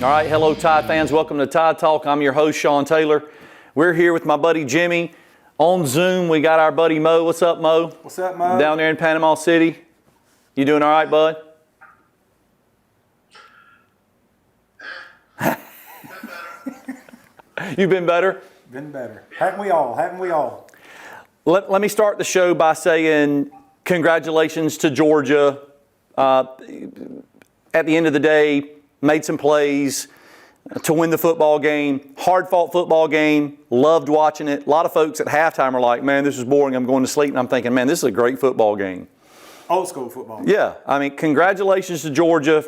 All right, hello Tide fans. Welcome to Tide Talk. I'm your host, Sean Taylor. We're here with my buddy Jimmy. On Zoom, we got our buddy Mo. What's up, Mo? What's up, Mo? Down there in Panama City. You doing all right, bud? You've been better? Been better. Haven't we all? Haven't we all? Let me start the show by saying congratulations to Georgia. At the end of the day, made some plays to win the football game. Hard-fought football game. Loved watching it. A lot of folks at halftime are like, man, this is boring. I'm going to sleep. And I'm thinking, man, this is a great football game. Old school football. Yeah. I mean, congratulations to Georgia.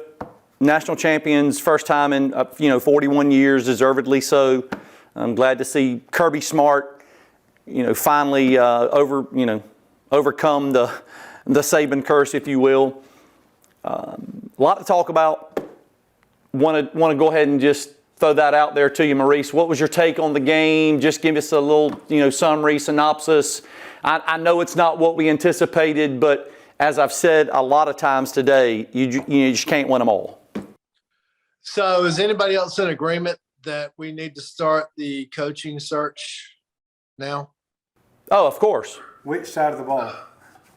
National champions, first time in 41 years, deservedly so. I'm glad to see Kirby Smart, finally overcome the Saban curse, if you will. A lot to talk about. Want to go ahead and just throw that out there to you, Maurice. What was your take on the game? Just give us a little, summary, synopsis. I know it's not what we anticipated, but as I've said a lot of times today, you just can't win them all. So is anybody else in agreement that we need to start the coaching search now? Oh, of course. Which side of the ball?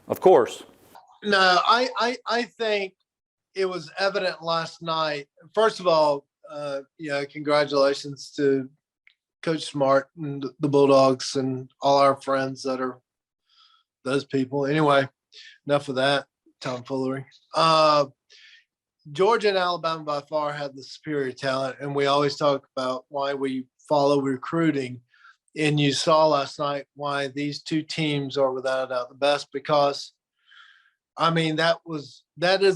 Of course. No, I think it was evident last night. First of all, congratulations to Coach Smart and the Bulldogs and all our friends that are those people. Anyway, enough of that tomfoolery. Georgia and Alabama by far had the superior talent, and we always talk about why we follow recruiting. And you saw last night why these two teams are without a doubt the best, because I mean, that is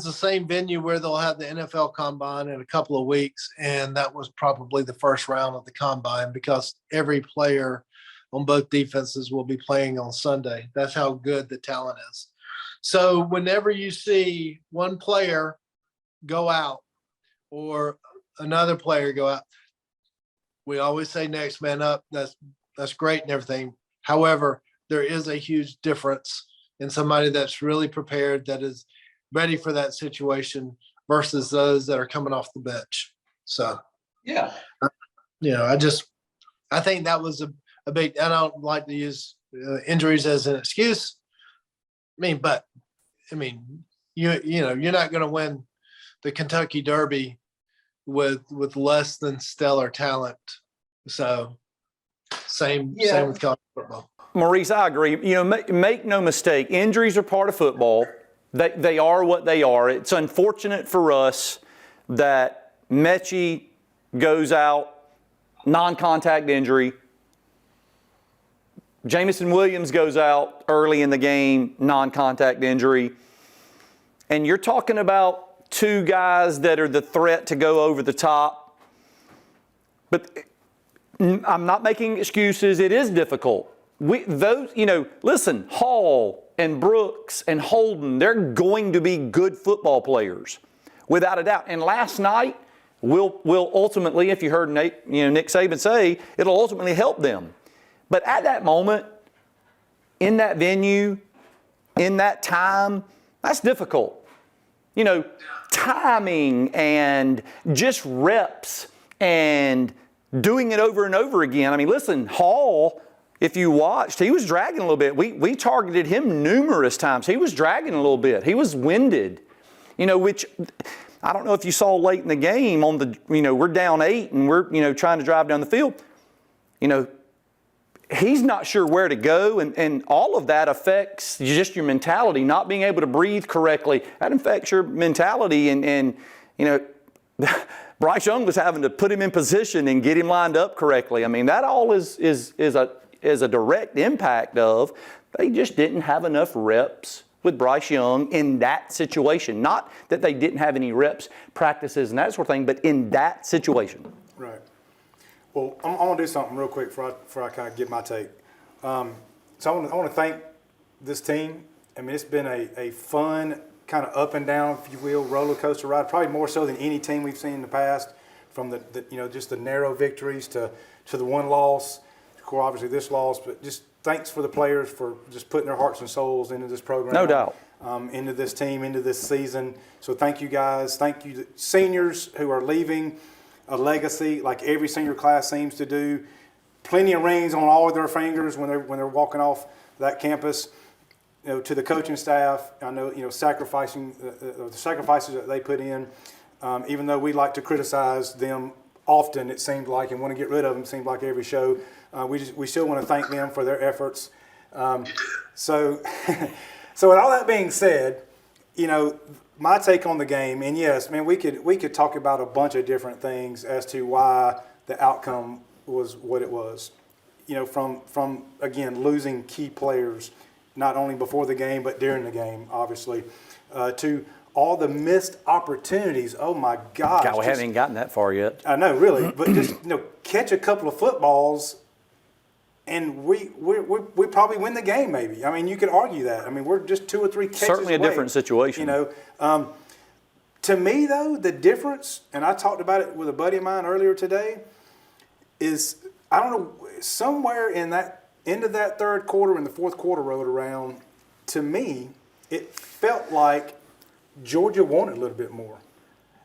the same venue where they'll have the NFL Combine in a couple of weeks, and that was probably the first round of the Combine because every player on both defenses will be playing on Sunday. That's how good the talent is. So whenever you see one player go out or another player go out, we always say next man up. That's great and everything. However, there is a huge difference in somebody that's really prepared, that is ready for that situation versus those that are coming off the bench. So, yeah, I think that was a big, I don't like to use injuries as an excuse. You're not going to win the Kentucky Derby with less than stellar talent. So same with college football. Maurice, I agree. Make no mistake, injuries are part of football. They are what they are. It's unfortunate for us that Mechie goes out, non-contact injury. Jamison Williams goes out early in the game, non-contact injury. And you're talking about two guys that are the threat to go over the top. But I'm not making excuses. It is difficult. Listen, Hall and Brooks and Holden, they're going to be good football players, without a doubt. And last night will ultimately, if you heard Nick Saban say, it'll ultimately help them. But at that moment, in that venue, in that time, that's difficult. Timing and just reps and doing it over and over again. I mean, listen, Hall, if you watched, he was dragging a little bit. We targeted him numerous times. He was dragging a little bit. He was winded, which I don't know if you saw late in the game we're down 8 and we're, trying to drive down the field. He's not sure where to go, and all of that affects just your mentality, not being able to breathe correctly. That affects your mentality, and Bryce Young was having to put him in position and get him lined up correctly. I mean, that all is a direct impact of they just didn't have enough reps with Bryce Young in that situation. Not that they didn't have any reps, practices, and that sort of thing, but in that situation. Right. Well, I want to do something real quick before I kind of give my take. So I want to thank this team. I mean, it's been a fun kind of up and down, if you will, roller coaster ride, probably more so than any team we've seen in the past, from just the narrow victories to the one loss, of course, obviously this loss, but just thanks for the players for just putting their hearts and souls into this program. No doubt. Into this team, into this season. So thank you guys. Thank you to seniors who are leaving. a legacy like every senior class seems to do. Plenty of rings on all of their fingers when they're walking off that campus. To the coaching staff, I know sacrificing the sacrifices that they put in. Even though we like to criticize them often, it seemed like, and want to get rid of them, seemed like every show. We still want to thank them for their efforts. So with all that being said, my take on the game, and yes, man, we could talk about a bunch of different things as to why the outcome was what it was. From again losing key players, not only before the game but during the game, obviously, to all the missed opportunities. Oh my gosh! God, we haven't even gotten that far yet. I know, really, but just catch a couple of footballs, and we probably win the game. Maybe. I mean, you could argue that. I mean, we're just 2 or 3 catches Certainly a away, different situation. To me though, the difference, and I talked about it with a buddy of mine earlier today, is I don't know, somewhere in that end of that third quarter and the fourth quarter rolled around. To me, it felt like Georgia wanted a little bit more.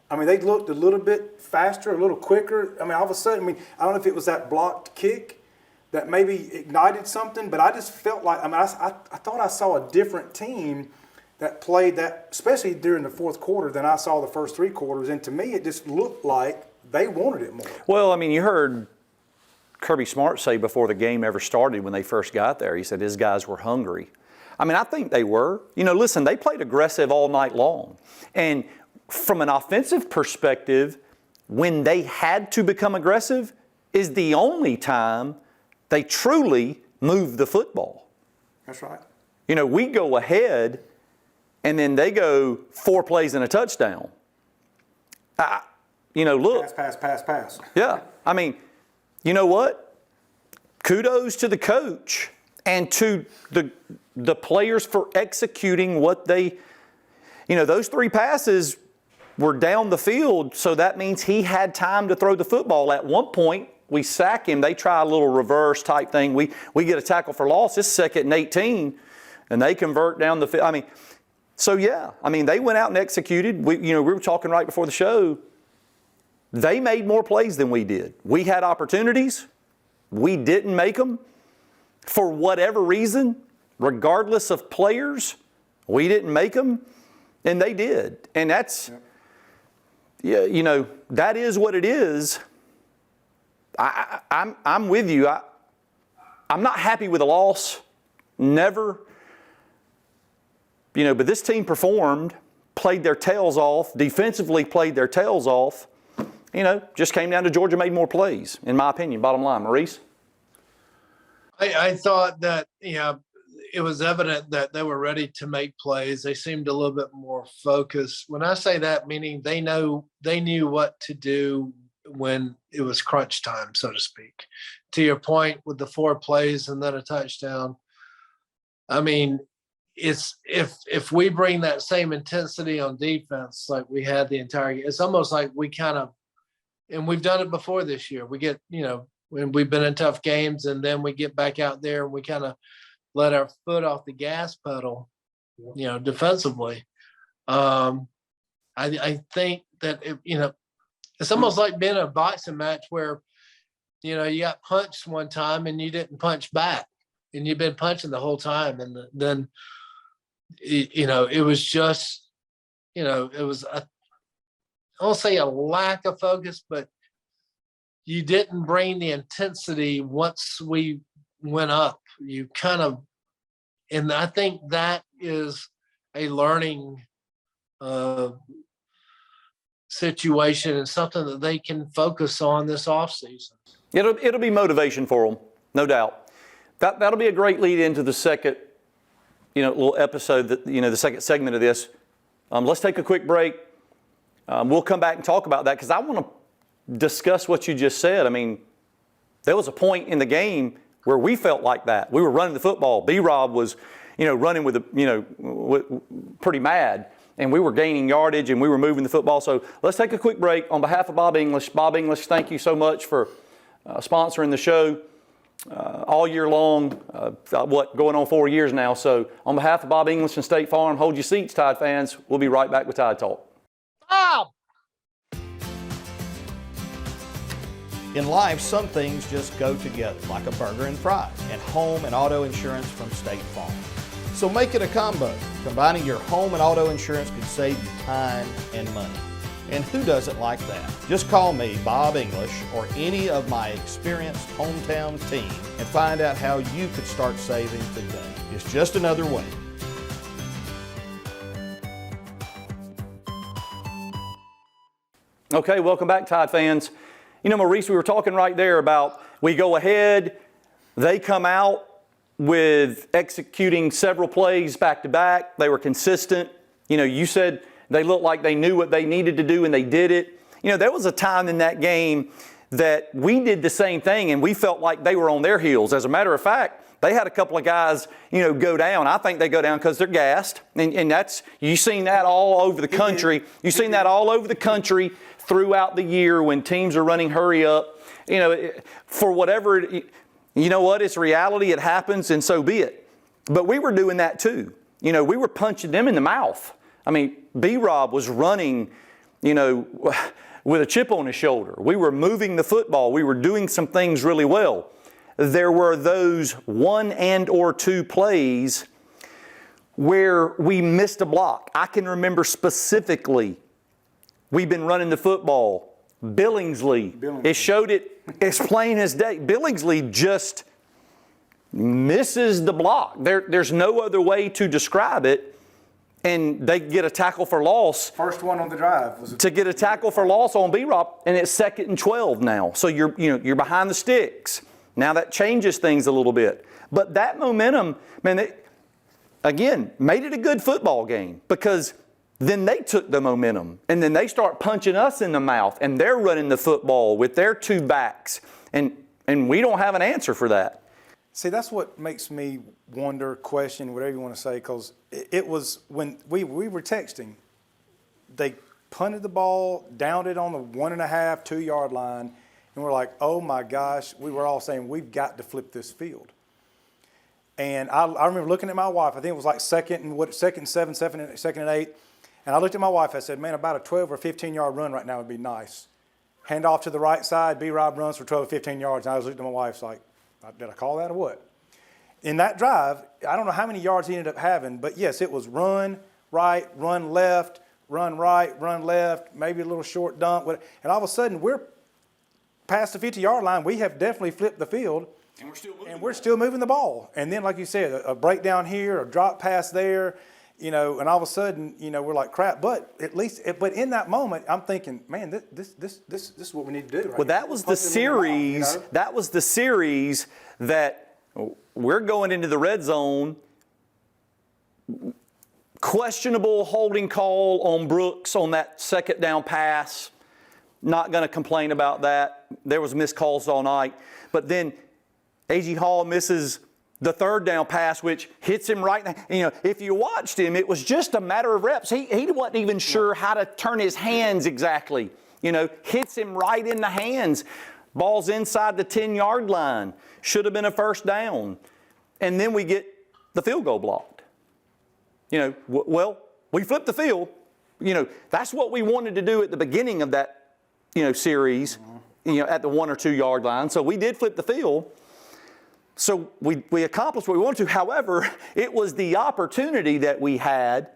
I mean, they looked a little bit faster, a little quicker. I mean, all of a sudden, I don't know if it was that blocked kick that maybe ignited something, but I just felt like, I thought I saw a different team that played that, especially during the fourth quarter, than I saw the first 3 quarters. And to me, it just looked like they wanted it more. Well, I mean, you heard Kirby Smart say before the game ever started when they first got there, he said his guys were hungry. I mean, I think they were. Listen, they played aggressive all night long. And from an offensive perspective, when they had to become aggressive is the only time they truly moved the football. That's right. We go ahead and then they go 4 plays and a touchdown. Look. Pass. Yeah. I mean, you know what? Kudos to the coach and to the players for executing what they, those 3 passes were down the field, so that means he had time to throw the football. At one point, we sack him. They try a little reverse type thing. We get a tackle for loss. It's 2nd and 18, and they convert down the field. I mean, so yeah. I mean, they went out and executed. We were talking right before the show. They made more plays than we did. We had opportunities. We didn't make them. For whatever reason, regardless of players, we didn't make them, and they did. And that's, that is what it is. I'm with you. I'm not happy with the loss. Never. But this team performed, played their tails off, defensively played their tails off. Just came down to Georgia made more plays, in my opinion, bottom line. Maurice? I thought that, it was evident that they were ready to make plays. They seemed a little bit more focused. When I say that, meaning they knew what to do when it was crunch time, so to speak. To your point with the 4 plays and then a touchdown, I mean, it's if we bring that same intensity on defense like we had the entire game, it's almost like we kind of, and we've done it before this year. We get, when we've been in tough games and then we get back out there and we kind of let our foot off the gas pedal, defensively. I think that, it's almost like being a boxing match where, you got punched one time and you didn't punch back and you've been punching the whole time. And then, it was just, it was, I won't say a lack of focus, but you didn't bring the intensity once we went up. You kind of, and I think that is a learning situation and something that they can focus on this offseason. It'll be motivation for them, no doubt. That'll be a great lead into the second, little episode, the second segment of this. Let's take a quick break. We'll come back and talk about that because I want to discuss what you just said. I mean, there was a point in the game where we felt like that. We were running the football. B-Rob was, running with pretty mad. And we were gaining yardage and we were moving the football. So let's take a quick break. On behalf of Bob English, thank you so much for sponsoring the show all year long, going on 4 years now. So on behalf of Bob English and State Farm, hold your seats, Tide fans. We'll be right back with Tide Talk. Bob! In life, some things just go together, like a burger and fries, and home and auto insurance from State Farm. So make it a combo. Combining your home and auto insurance could save you time and money. And who doesn't like that? Just call me, Bob English, or any of my experienced hometown team and find out how you could start saving today. It's just another way. Okay, welcome back, Tide fans. You know, Maurice, we were talking right there about we go ahead, they come out with executing several plays back to back. They were consistent. You know, you said they looked like they knew what they needed to do and they did it. You know, there was a time in that game that we did the same thing and we felt like they were on their heels. As a matter of fact, they had a couple of guys, you know, go down. I think they go down because they're gassed. And that's, you've seen that all over the country. You've seen that all over the country throughout the year when teams are running hurry up. You know, for whatever, you know what, it's reality, it happens, and so be it. But we were doing that too. You know, we were punching them in the mouth. I mean, B-Rob was running, you know, with a chip on his shoulder. We were moving the football. We were doing some things really well. There were those 1 and or 2 plays where we missed a block. I can remember specifically, we've been running the football. Billingsley. It showed it as plain as day. Billingsley just misses the block. There's no other way to describe it. And they get a tackle for loss. First one on the drive. To get a tackle for loss on B-Rob, and it's 2nd and 12 now. So you're behind the sticks. Now that changes things a little bit. But that momentum, man, again, made it a good football game because then they took the momentum and then they start punching us in the mouth and they're running the football with their 2 backs. And we don't have an answer for that. See, that's what makes me wonder, question, whatever you want to say, because it was when we were texting, they punted the ball, downed it on the 1.5, 2 yard line, and we're like, oh my gosh, we were all saying, we've got to flip this field. And I remember looking at my wife, I think it was like 2nd and 7, 2nd and 8, and I looked at my wife, I said, man, about a 12 or 15 yard run right now would be nice. Hand off to the right side, B-Rob runs for 12 or 15 yards, and I was looking at my wife, like, did I call that or what? In that drive, I don't know how many yards he ended up having, but yes, it was run right, run left, run right, run left, maybe a little short dump. And all of a sudden, we're past the 50-yard line. We have definitely flipped the field. And we're still moving the ball. And then, like you said, a breakdown here, a drop pass there, you know, and all of a sudden, you know, we're like, crap. But at least, but in that moment, I'm thinking, man, this is what we need to do. Right? Well, that was the series. Mouth, you know? That was the series that we're going into the red zone. Questionable holding call on Brooks on that 2nd down pass. Not going to complain about that. There was missed calls all night. But then A.G. Hall misses the 3rd down pass, which hits him right. You know, if you watched him, it was just a matter of reps. He wasn't even sure how to turn his hands exactly. You know, hits him right in the hands. Ball's inside the 10-yard line. Should have been a 1st down. And then we get the field goal blocked. You know, well, we flipped the field. You know, that's what we wanted to do at the beginning of that, you know, series, you know, at the 1 or 2 yard line. So we did flip the field. So we accomplished what we wanted to. However, it was the opportunity that we had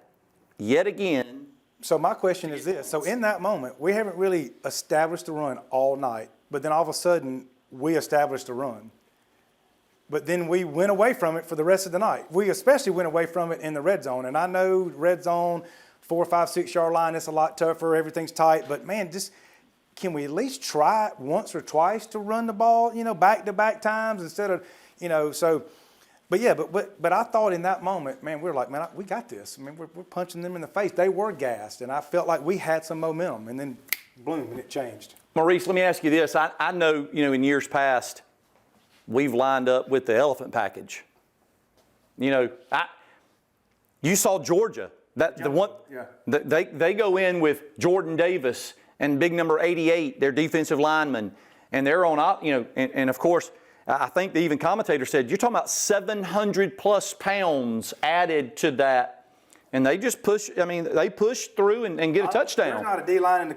yet again. So my question is this. So in that moment, we haven't really established the run all night, but then all of a sudden we established a run. But then we went away from it for the rest of the night. We especially went away from it in the red zone. And I know red zone, 4, 5, 6 yard line, it's a lot tougher. Everything's tight. But man, just can we at least try once or twice to run the ball, you know, back-to-back times instead of, you know, so, but yeah, but I thought in that moment, man, we were like, man, we got this. I mean, we're punching them in the face. They were gassed, and I felt like we had some momentum, and then, boom, and it changed. Maurice, let me ask you this. I know, you know, in years past, we've lined up with the elephant package. You know, you saw Georgia. They go in with Jordan Davis and big number 88, their defensive lineman, and they're on, you know, and of course, I think the even commentator said, you're talking about 700 plus pounds added to that. And they just push, I mean, they push through and get a touchdown. There's not a D-line in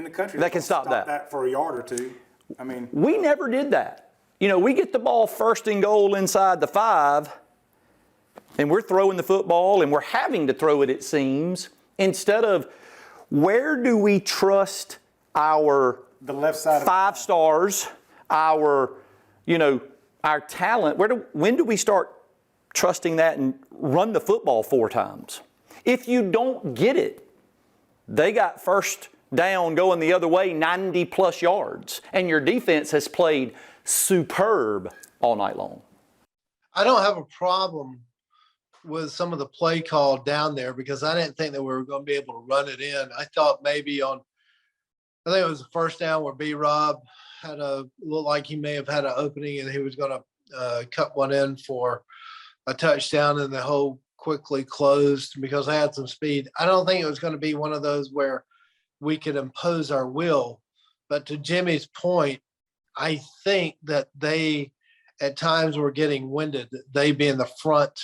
the country that can stop that for a yard or two. I mean, we never did that. We get the ball 1st and goal inside the 5, and we're throwing the football, and we're having to throw it seems, instead of where do we trust the left side 5 stars, our talent? When do we start trusting that and run the football 4 times? If you don't get it, they got first down going the other way 90 plus yards, and your defense has played superb all night long. I don't have a problem with some of the play call down there because I didn't think that we were going to be able to run it in. I thought maybe I think it was the first down where B-Rob looked like he may have had an opening and he was going to cut one in for a touchdown, and the hole quickly closed because I had some speed. I don't think it was going to be one of those where we could impose our will. But to Jimmy's point, I think that they at times were getting winded, they being the front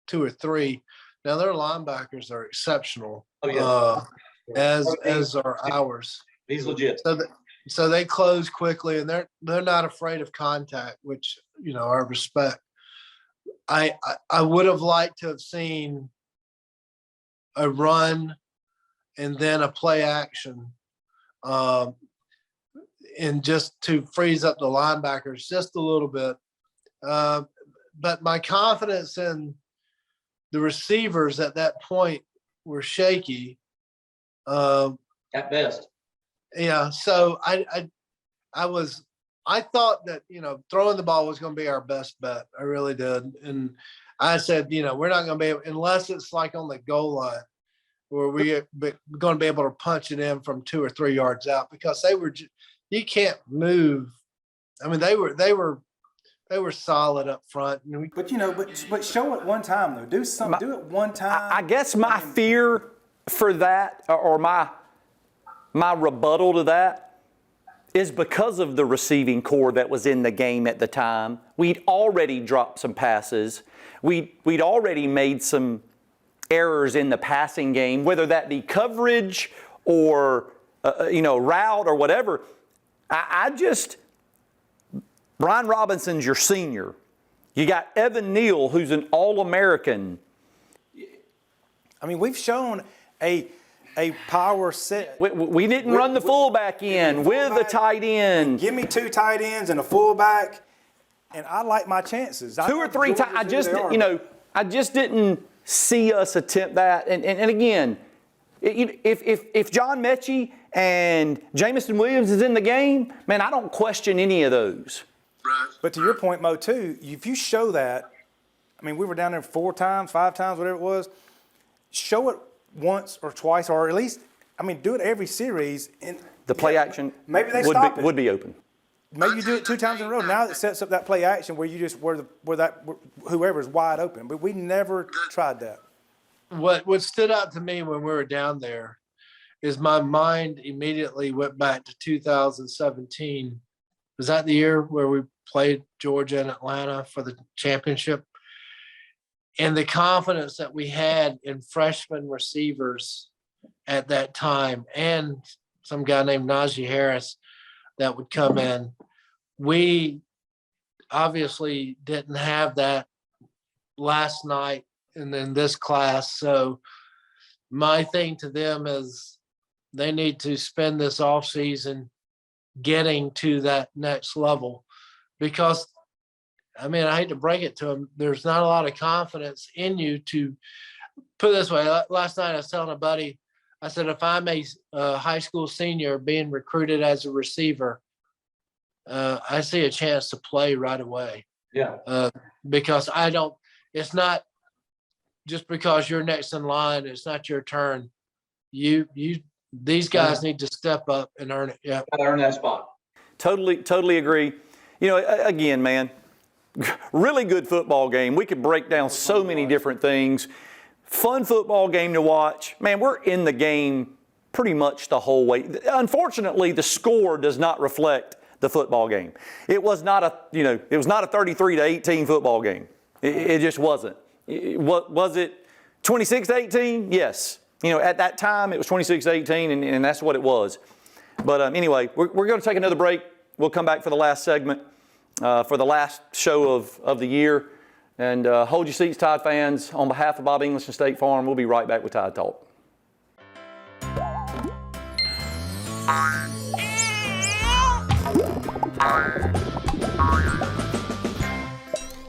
2 or 3. Now their linebackers are exceptional, as are ours. He's legit. So they close quickly, and they're not afraid of contact, which I respect. I would have liked to have seen a run and then a play action, and just to freeze up the linebackers just a little bit. But my confidence in the receivers at that point were shaky. At best. Yeah, so I thought that throwing the ball was going to be our best bet. I really did, and I said we're not going to be able, unless it's like on the goal line where we're going to be able to punch it in from 2 or 3 yards out, because you can't move. I mean, they were solid up front. But show it one time though. Do it one time. I guess my fear for that, or my rebuttal to that, is because of the receiving core that was in the game at the time. We'd already dropped some passes. We'd already made some errors in the passing game, whether that be coverage or route or whatever. Brian Robinson's your senior. You got Evan Neal, who's an All-American. I mean, we've shown a power set. We didn't run the fullback in with a tight end. Give me 2 tight ends and a fullback, and I like my chances. 2 or 3 times. I just didn't see us attempt that. And again, if John Mechie and Jamison Williams is in the game, man, I don't question any of those. Right. But to your point, Mo, too, if you show that, I mean, we were down there 4 times, 5 times, whatever it was. Show it once or twice, or at least, do it every series. And the play action maybe they would be open. Maybe you do it 2 times in a row. Now it sets up that play action where you just where whoever's wide open. But we never tried that. What stood out to me when we were down there is my mind immediately went back to 2017. Was that the year where we played Georgia and Atlanta for the championship? And the confidence that we had in freshman receivers at that time, and some guy named Najee Harris that would come in. We obviously didn't have that last night and in this class. So my thing to them is they need to spend this off season getting to that next level, because I hate to break it to them, there's not a lot of confidence in you to put it this way. Last night I was telling a buddy, I said, if I'm a high school senior being recruited as a receiver, I see a chance to play right away. Yeah. Because it's not just because you're next in line, it's not your turn. These guys need to step up and earn it. Yeah. Gotta earn that spot. Totally agree. Again, man, really good football game. We could break down so many different things. Fun football game to watch. Man, we're in the game pretty much the whole way. Unfortunately, the score does not reflect the football game. It was not a 33-18 football game. It just wasn't. Was it 26-18? Yes. At that time it was 26-18, and that's what it was. But anyway, we're going to take another break. We'll come back for the last segment, for the last show of the year. And hold your seats, Tide fans. On behalf of Bob English and State Farm, we'll be right back with Tide Talk.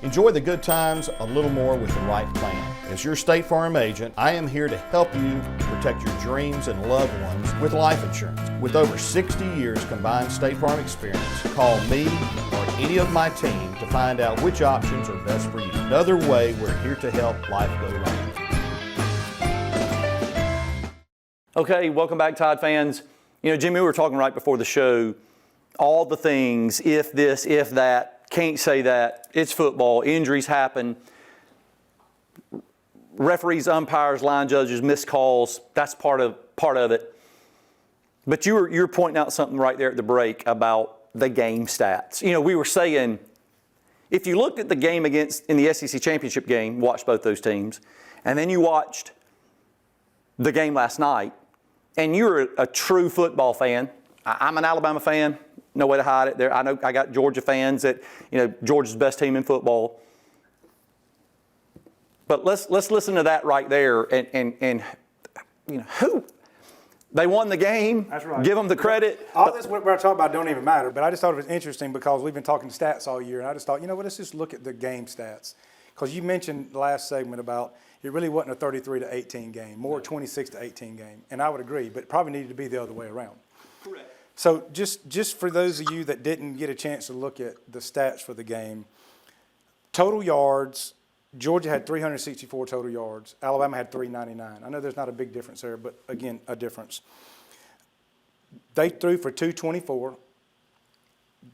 Enjoy the good times a little more with the right plan. As your State Farm agent, I am here to help you protect your dreams and loved ones with life insurance. With over 60 years combined State Farm experience, call me or any of my team to find out which options are best for you. Another way we're here to help life go right. Okay, welcome back, Tide fans. You know, Jimmy, we were talking right before the show, all the things, if this, if that, can't say that. It's football. Injuries happen. Referees, umpires, line judges, missed calls. That's part of it. But you were pointing out something right there at the break about the game stats. You know, we were saying, if you looked at the game in the SEC championship game, watched both those teams, and then you watched the game last night, and you're a true football fan. I'm an Alabama fan. No way to hide it. There, I know I got Georgia fans that, you know, Georgia's best team in football. But let's listen to that right there, and you know, who they won the game. That's right. Give them the credit. All this what we're talking about don't even matter. But I just thought it was interesting because we've been talking stats all year, and I just thought, you know what, let's just look at the game stats. Because you mentioned the last segment about it really wasn't a 33-18 game, more 26-18 game, and I would agree. But it probably needed to be the other way around. Correct. So just for those of you that didn't get a chance to look at the stats for the game, total yards, Georgia had 364 total yards. Alabama had 399. I know there's not a big difference there, but again, a difference. They threw for 224.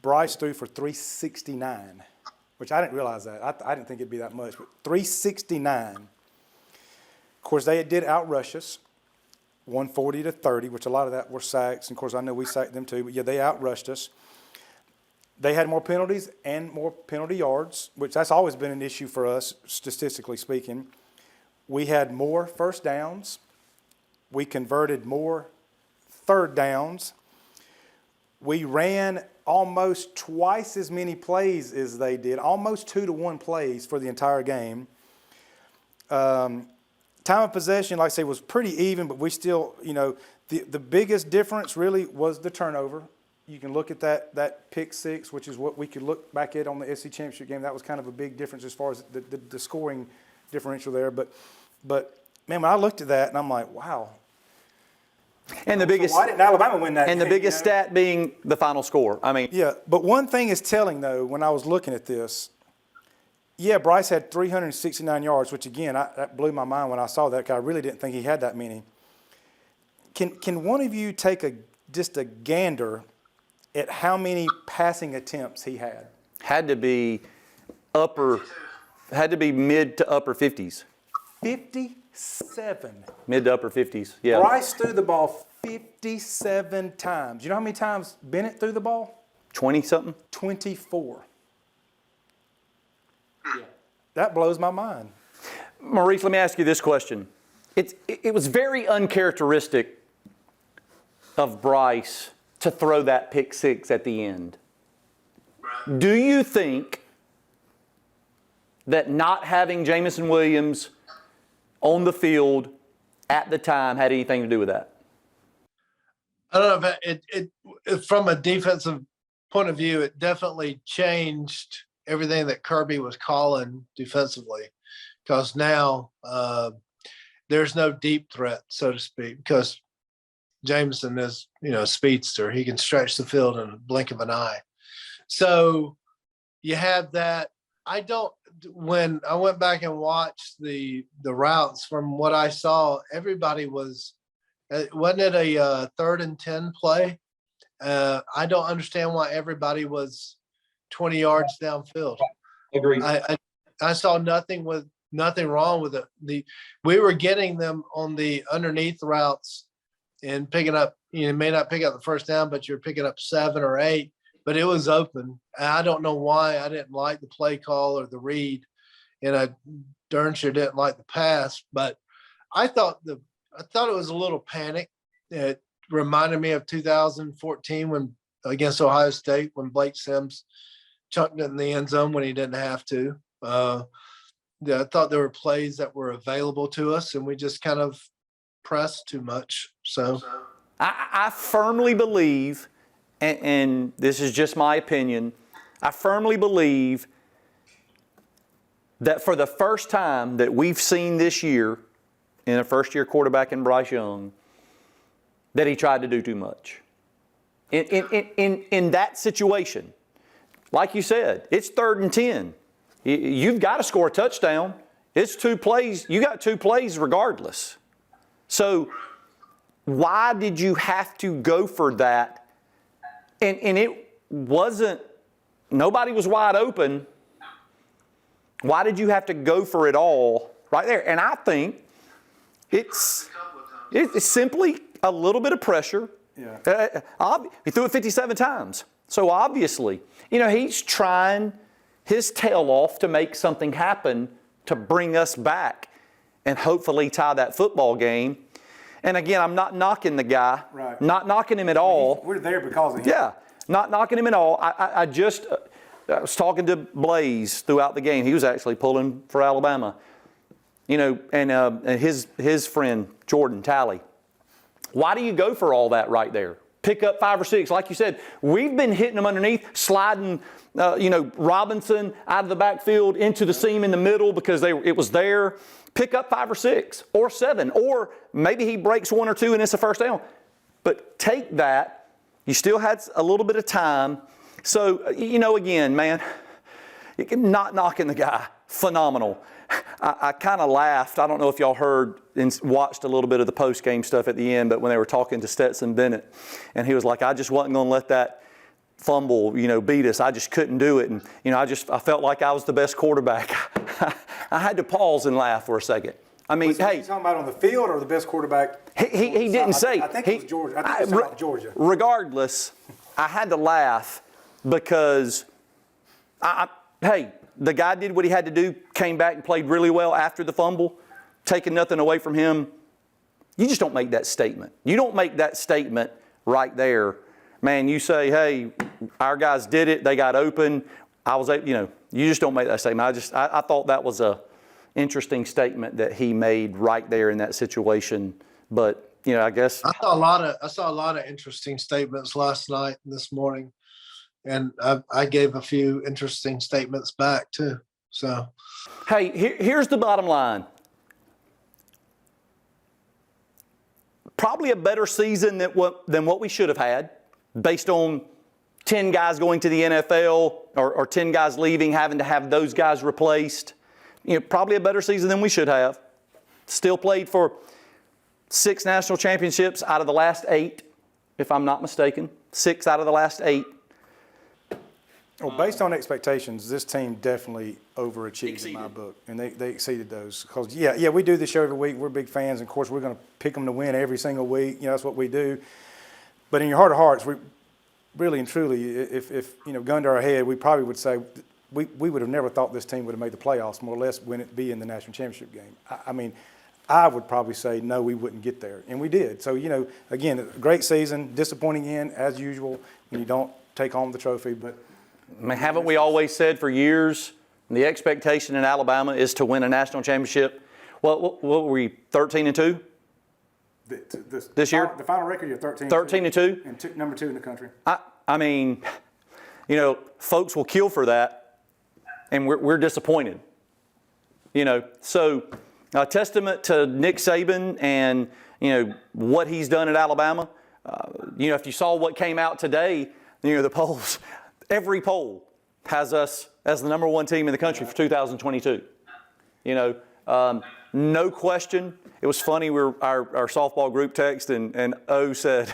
Bryce threw for 369, which I didn't realize that. I didn't think it'd be that much, but 369. Of course, they did outrush us. 140-30, which a lot of that were sacks. And, of course, I know we sacked them too. But, yeah, they outrushed us. They had more penalties and more penalty yards, which that's always been an issue for us, statistically speaking. We had more first downs. We converted more third downs. We ran almost twice as many plays as they did, almost 2-to-1 plays for the entire game. Time of possession, like I say, was pretty even, but we still, you know, the biggest difference really was the turnover. You can look at that pick six, which is what we could look back at on the SEC championship game. That was kind of a big difference as far as the scoring differential there. But man, when I looked at that, and I'm like, wow. And the biggest, so why didn't Alabama win that and game, the biggest you know? stat being the final score. I mean, yeah. But one thing is telling though, when I was looking at this. Yeah, Bryce had 369 yards, which again, that blew my mind when I saw that because I really didn't think he had that many. Can one of you take just a gander at how many passing attempts he had? had to be mid to upper 50s. 57. Mid to upper 50s, yeah. Bryce threw the ball 57 times. You know how many times Bennett threw the ball? 20-something? 24. Yeah. That blows my mind. Maurice, let me ask you this question. It was very uncharacteristic of Bryce to throw that pick six at the end. Do you think that not having Jamison Williams on the field at the time had anything to do with that? I don't know if it from a defensive point of view, it definitely changed everything that Kirby was calling defensively, because now there's no deep threat, so to speak, because Jameson is, a speedster. He can stretch the field in a blink of an eye. So you have that. When I went back and watched the routes, from what I saw, everybody wasn't it a 3rd and 10 play? I don't understand why everybody was 20 yards downfield. Agreed. I saw nothing wrong with it. We were getting them on the underneath routes and picking up, may not pick up the first down, but you're picking up 7 or 8, but it was open. And I don't know why I didn't like the play call or the read, and I darn sure didn't like the pass, but I thought it was a little panic. It reminded me of 2014 when against Ohio State when Blake Sims chucked it in the end zone when he didn't have to. I thought there were plays that were available to us, and we just kind of pressed too much. So I firmly believe, and this is just my opinion, I firmly believe that for the first time that we've seen this year in a first-year quarterback in Bryce Young, that he tried to do too much. In that situation, like you said, it's 3rd and 10. You've got to score a touchdown. It's 2 plays. You got 2 plays regardless. So why did you have to go for that? And it wasn't, nobody was wide open. Why did you have to go for it all right there? And I think it's simply a little bit of pressure. Yeah. He threw it 57 times. So obviously, he's trying his tail off to make something happen to bring us back and hopefully tie that football game. And again, I'm not knocking the guy. Right. Not knocking him at all. We're there because of him. Yeah, not knocking him at all. I was talking to Blaze throughout the game. He was actually pulling for Alabama. And his friend, Jordan Talley. Why do you go for all that right there? Pick up 5 or 6. Like you said, we've been hitting them underneath, sliding, Robinson out of the backfield into the seam in the middle because it was there. Pick up 5 or 6 or 7, or maybe he breaks 1 or 2 and it's a first down. But take that. You still had a little bit of time. So, again, man, not knocking the guy. Phenomenal. I kind of laughed. I don't know if y'all heard and watched a little bit of the post-game stuff at the end, but when they were talking to Stetson Bennett, and he was like, I just wasn't going to let that fumble, beat us. I just couldn't do it. And, I felt like I was the best quarterback. I had to pause and laugh for a second. I mean, Hey, you talking about on the field or the best quarterback? He didn't say. I think it was Georgia. I think it was about Georgia. Regardless, I had to laugh because, the guy did what he had to do, came back and played really well after the fumble, taking nothing away from him. You just don't make that statement. You don't make that statement right there. Man, you say, hey, our guys did it. They got open. You just don't make that statement. I thought that was a interesting statement that he made right there in that situation. But, I guess. I saw a lot of interesting statements last night and this morning. And I gave a few interesting statements back too. So, hey, here's the bottom line. Probably a better season than what we should have had, based on 10 guys going to the NFL or 10 guys leaving, having to have those guys replaced. Probably a better season than we should have. Still played for 6 national championships out of the last 8, if I'm not mistaken. 6 out of the last 8. Well, based on expectations, this team definitely overachieved in my book, and they exceeded those. Because we do this show every week. We're big fans, and of course, we're going to pick them to win every single week. That's what we do. But in your heart of hearts, we really and truly, if gun to our head, we probably would say we would have never thought this team would have made the playoffs, more or less, when it be in the national championship game. I mean, I would probably say no, we wouldn't get there, and we did. So again, a great season, disappointing end as usual when you don't take home the trophy, but. I mean, haven't we always said for years the expectation in Alabama is to win a national championship? What were we, 13-2? This year? The final record, you're 13-2. 13-2? And number 2 in the country. I mean, folks will kill for that, and we're disappointed. So a testament to Nick Saban and, what he's done at Alabama. If you saw what came out today, the polls. Every poll has us as the number 1 team in the country for 2022. No question. It was funny. Our softball group text and O said,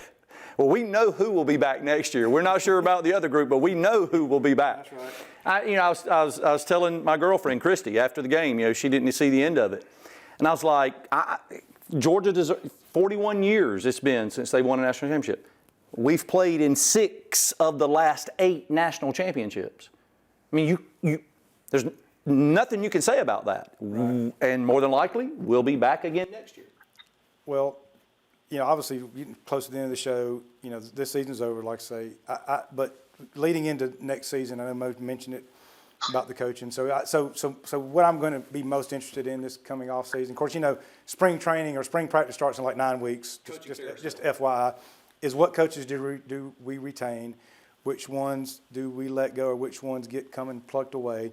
"Well, we know who will be back next year. We're not sure about the other group, but we know who will be back." That's right. I was telling my girlfriend Christy after the game. She didn't see the end of it, and I was like, Georgia deserves 41 years. It's been since they won a national championship. We've played in 6 of the last 8 national championships. I mean, there's nothing you can say about that. Right. And more than likely, we'll be back again next year. Well, obviously getting close to the end of the show, this season's over, like I say. But leading into next season, I know Mo mentioned it about the coaching. So what I'm going to be most interested in this coming off season, of course, spring training or spring practice starts in like 9 weeks. Just FYI, is what coaches do we retain, which ones do we let go, or which ones get coming plucked away.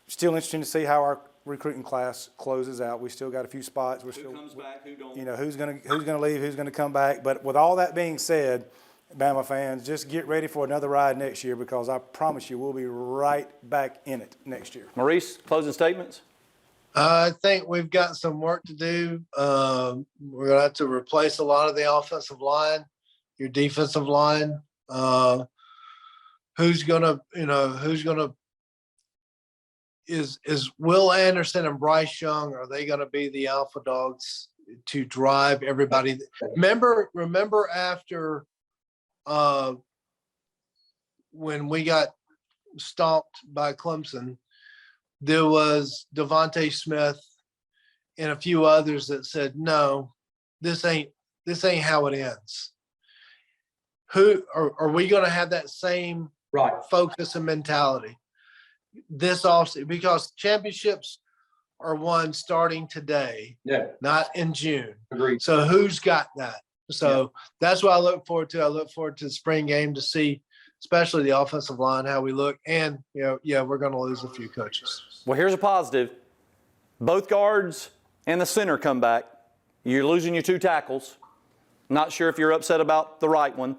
Still interesting to see how our recruiting class closes out. We still got a few spots. Who comes back, who don't? Who's going to leave, who's going to come back. But with all that being said, Bama fans, just get ready for another ride next year, because I promise you we'll be right back in it next year. Maurice, closing statements? I think we've got some work to do. We're going to have to replace a lot of the offensive line, your defensive line. Who's going to is Will Anderson and Bryce Young, are they going to be the alpha dogs to drive everybody? Remember after when we got stomped by Clemson, there was Devontae Smith and a few others that said, no, this ain't how it ends. Who are we going to have that same focus and mentality this offseason? Because championships are won starting today, not in June. Agreed. So who's got that? So that's what I look forward to. I look forward to the spring game to see, especially the offensive line, how we look. And, we're going to lose a few coaches. Well, here's a positive. Both guards and the center come back. You're losing your 2 tackles. Not sure if you're upset about the right one.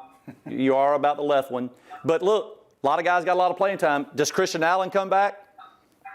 You are about the left one. But look, a lot of guys got a lot of playing time. Does Christian Allen come back?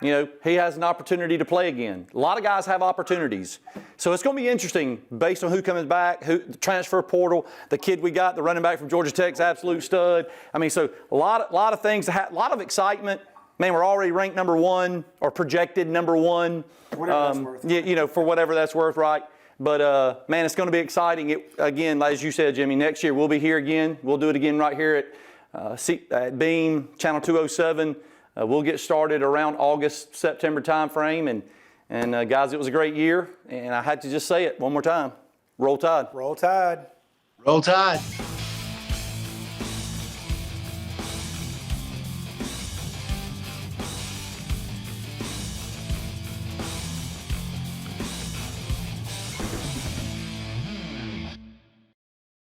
He has an opportunity to play again. A lot of guys have opportunities. So it's going to be interesting based on who comes back, the transfer portal, the kid we got, the running back from Georgia Tech's absolute stud. So a lot of things, a lot of excitement. Man, we're already ranked number 1 or projected number 1. Whatever that's worth. For whatever that's worth, right? But, man, it's going to be exciting. Again, as you said, Jimmy, next year we'll be here again. We'll do it again right here at Beam, Channel 207. We'll get started around August, September timeframe. And guys, it was a great year. And I had to just say it one more time. Roll Tide. Roll Tide. Roll Tide.